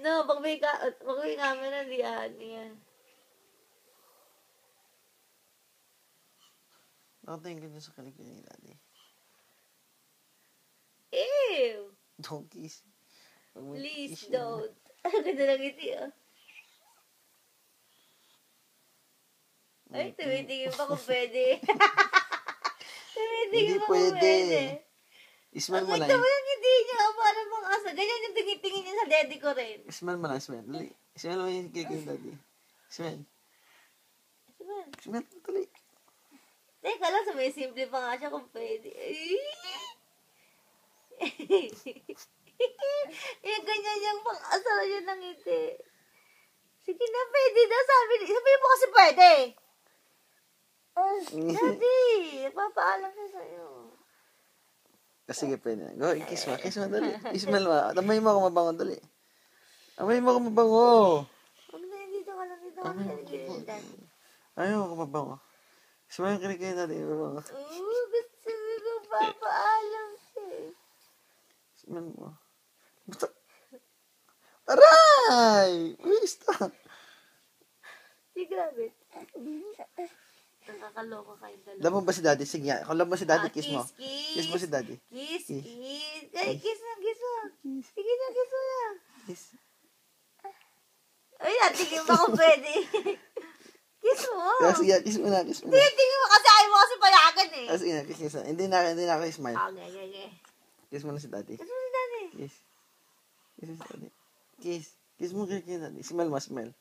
No, pag may camera, di yan. Nakatingin ka dyan sa kilikili ni Daddy. Ew! Don't kiss. Please don't. Ang ganda ng ngiti, oh. Ay, tumitingin pa kung pwede. Tumitingin pa kung pwede. Smell mo Ang lang. ganda mo yung ngiti niya. Parang mga asa. Ganyan yung tingin niya sa daddy ko rin. Smell mo lang, smell. Dali. Smell mo yung kilikili ni Daddy. Smell. Smell. Smell mo, dali. Teka lang, may simple pa nga siya kung pwede. Yung ganyan yung pang-asal yun ng ngiti. Sige na, pwede na. Sabi mo kasi pwede. Daddy, papaalam na sa'yo. Sige, pwede na. Go, kiss mo. Kiss mo, dali. Smell mo. Amay mo ako mabango, dali. Amay mo ako mabango. Huwag na, dito ka lang. Dito ka lang. Daddy. Ayaw ako mabango. Smell yung kilikili ni Daddy. Mabango. Gusto ko papaalam siya. Smell mo. Basta. Aray! Uy, stop. Di grabe. Nakakaloka kayo dalawa. Love mo ba si Daddy? Sige nga. Kung love mo si Daddy, kiss mo. Kiss. Kiss mo si Daddy. Kiss. Ay, kiss na. Sige na, kiss mo na. Kiss. Ay, natigil ba kung pwede? Kiss mo. Sige, kiss mo na. Tingin mo kasi ayaw mo kasi payagan eh. Sige na, kiss na. Hindi na ako smile. Okay. Kiss mo na si Daddy. Kiss mo si Daddy. Kiss. Kiss mo si Daddy. Kiss. Kiss mo kay Daddy. Smell mo, smell.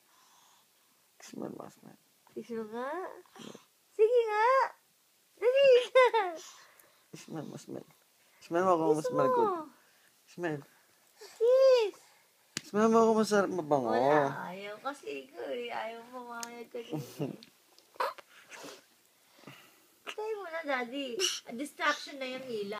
Smell mo, smell. Kiss mo nga. Sige nga. Dali na. Smell mo, smell. Smell mo kung mas good. Smell. Kiss. Smell mo kung masarap mabango. Wala. Ayaw kasi ko eh. Ayaw pumayag ka din. Tayo mo na, Daddy. A distraction na yung nila.